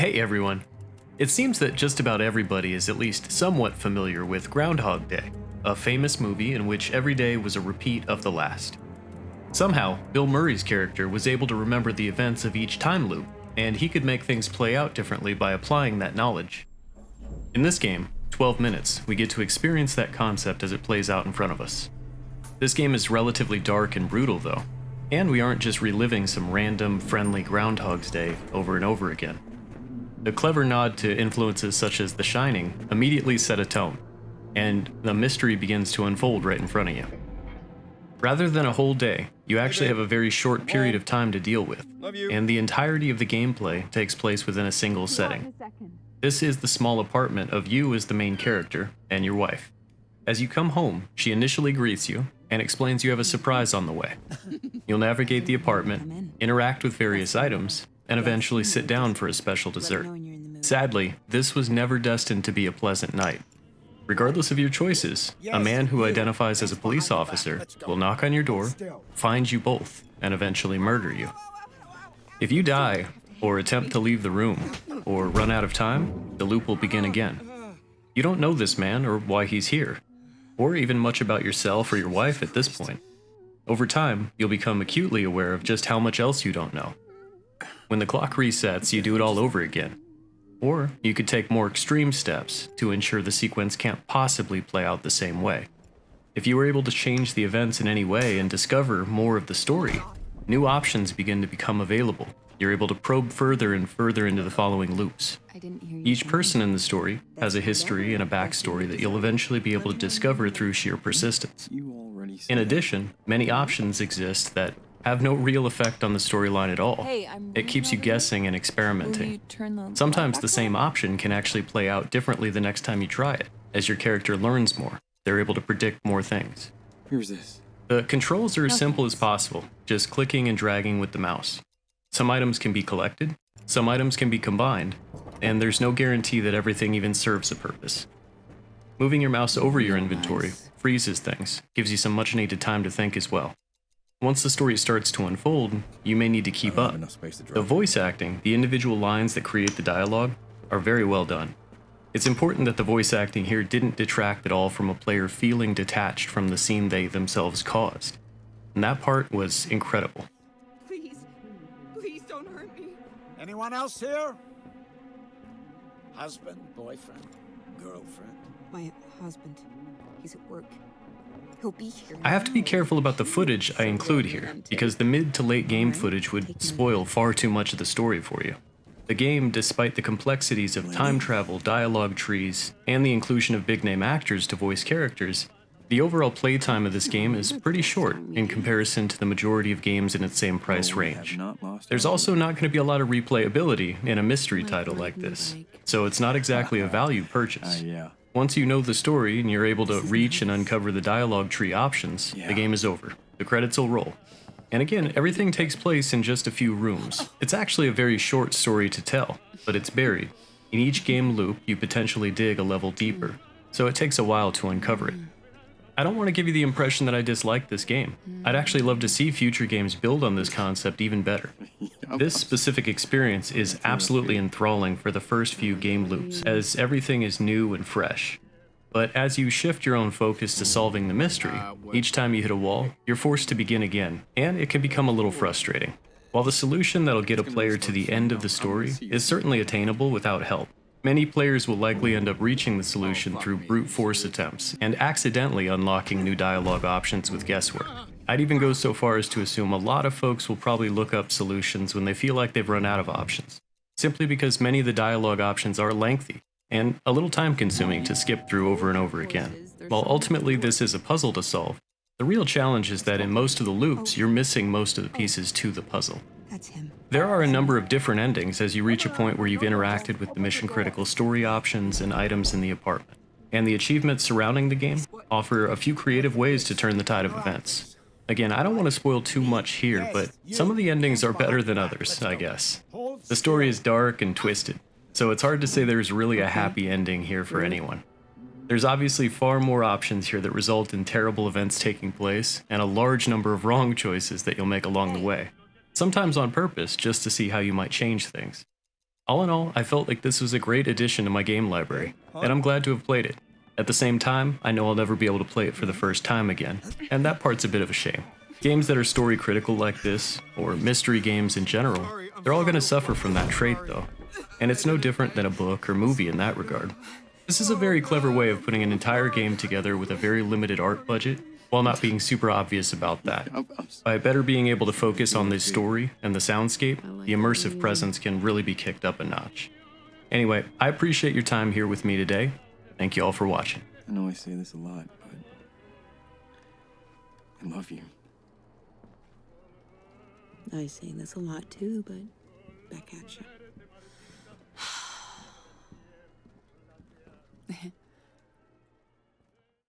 Hey everyone! It seems that just about everybody is at least somewhat familiar with Groundhog Day, a famous movie in which every day was a repeat of the last. Somehow, Bill Murray's character was able to remember the events of each time loop, and he could make things play out differently by applying that knowledge. In this game, 12 Minutes, we get to experience that concept as it plays out in front of us. This game is relatively dark and brutal though, and we aren't just reliving some random, friendly Groundhog's Day over and over again. A clever nod to influences such as The Shining immediately set a tone, and the mystery begins to unfold right in front of you. Rather than a whole day, you actually have a very short period of time to deal with, and the entirety of the gameplay takes place within a single setting. This is the small apartment of you as the main character and your wife. As you come home, she initially greets you and explains you have a surprise on the way. You'll navigate the apartment, interact with various items, and eventually sit down for a special dessert. Sadly, this was never destined to be a pleasant night. Regardless of your choices, a man who identifies as a police officer will knock on your door, find you both, and eventually murder you. If you die, or attempt to leave the room, or run out of time, the loop will begin again. You don't know this man or why he's here, or even much about yourself or your wife at this point. Over time, you'll become acutely aware of just how much else you don't know. When the clock resets, you do it all over again. Or you could take more extreme steps to ensure the sequence can't possibly play out the same way. If you were able to change the events in any way and discover more of the story, new options begin to become available. You're able to probe further and further into the following loops. Each person in the story has a history and a backstory that you'll eventually be able to discover through sheer persistence. In addition, many options exist that have no real effect on the storyline at all. It keeps you guessing and experimenting. Sometimes the same option can actually play out differently the next time you try it. As your character learns more, they're able to predict more things. Here's this. The controls are as simple as possible, just clicking and dragging with the mouse. Some items can be collected, some items can be combined, and there's no guarantee that everything even serves a purpose. Moving your mouse over your inventory freezes things, gives you some much needed time to think as well. Once the story starts to unfold, you may need to keep up. The voice acting, the individual lines that create the dialogue, are very well done. It's important that the voice acting here didn't detract at all from a player feeling detached from the scene they themselves caused. And that part was incredible. Please don't hurt me. Anyone else here? Husband, boyfriend, girlfriend? My husband. He's at work. He'll be here. I have to be careful about the footage I include here, because the mid to late game footage would spoil far too much of the story for you. The game, despite the complexities of time travel, dialogue trees, and the inclusion of big-name actors to voice characters, the overall playtime of this game is pretty short in comparison to the majority of games in its same price range. There's also not going to be a lot of replayability in a mystery title like this, so it's not exactly a value purchase. Once you know the story and you're able to reach and uncover the dialogue tree options, the game is over. The credits will roll. And again, everything takes place in just a few rooms. It's actually a very short story to tell, but it's buried. In each game loop, you potentially dig a level deeper, so it takes a while to uncover it. I don't want to give you the impression that I dislike this game. I'd actually love to see future games build on this concept even better. This specific experience is absolutely enthralling for the first few game loops, as everything is new and fresh. But as you shift your own focus to solving the mystery, each time you hit a wall, you're forced to begin again, and it can become a little frustrating. While the solution that'll get a player to the end of the story is certainly attainable without help, many players will likely end up reaching the solution through brute force attempts and accidentally unlocking new dialogue options with guesswork. I'd even go so far as to assume a lot of folks will probably look up solutions when they feel like they've run out of options, simply because many of the dialogue options are lengthy and a little time-consuming to skip through over and over again. While ultimately this is a puzzle to solve, the real challenge is that in most of the loops, you're missing most of the pieces to the puzzle. That's him. There are a number of different endings as you reach a point where you've interacted with the mission-critical story options and items in the apartment, and the achievements surrounding the game offer a few creative ways to turn the tide of events. Again, I don't want to spoil too much here, but some of the endings are better than others, I guess. The story is dark and twisted, so it's hard to say there's really a happy ending here for anyone. There's obviously far more options here that result in terrible events taking place, and a large number of wrong choices that you'll make along the way. Sometimes on purpose, just to see how you might change things. All in all, I felt like this was a great addition to my game library, and I'm glad to have played it. At the same time, I know I'll never be able to play it for the first time again, and that part's a bit of a shame. Games that are story critical like this, or mystery games in general, they're all going to suffer from that trait though, and it's no different than a book or movie in that regard. This is a very clever way of putting an entire game together with a very limited art budget, while not being super obvious about that. By better being able to focus on the story and the soundscape, the immersive presence can really be kicked up a notch. Anyway, I appreciate your time here with me today. Thank you all for watching. I know I say this a lot, but I love you. I say this a lot too, but back at you.